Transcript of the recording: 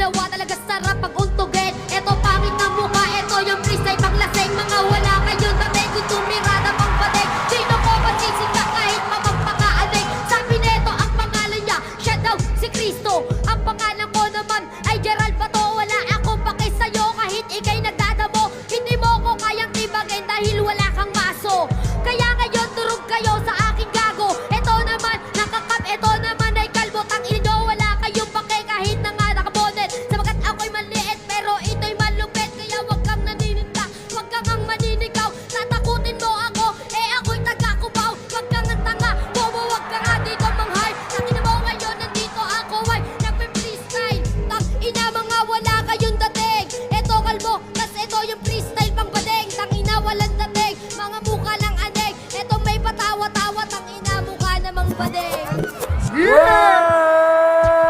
lawa talaga sarap pag untugin. Eto pangit na mukha, eto yung freestyle panglaseng. Mga wala kayong tatay kung tumirada pang patek. Sino ko masisig ka kahit mapagpakaaling? Sabi neto ang pangalan niya, siya daw si Kristo. Ang pangalan ko naman ay Gerald Bato. Wala akong pake sa'yo kahit ikay nagdadamo. Hindi mo ko kayang tibagin dahil wala kang maso. Kaya ngayon durog kayo sa aking gago. Eto naman nakakap, eto naman ay kalbo. Tangin nyo wala kayong pake kahit na nga nakabonet. Sabagat ako'y maliit pero ito'y malupit. Kaya wag kang nanininda, wag kang ang maninigaw. Tatakutin mo ako, eh ako'y taga-Cubao. Wag kang ang tanga, bobo wag kang nga dito manghay. Tangin mo ngayon nandito ako ay nagpe-freestyle. Tangina mga wala kayong dating. Eto kalbo, tas eto yung freestyle pang badeng. Tangina walang dating, mga mukha lang aneg. Eto may patawa-tawa, tangina mukha namang badeng. Yeah!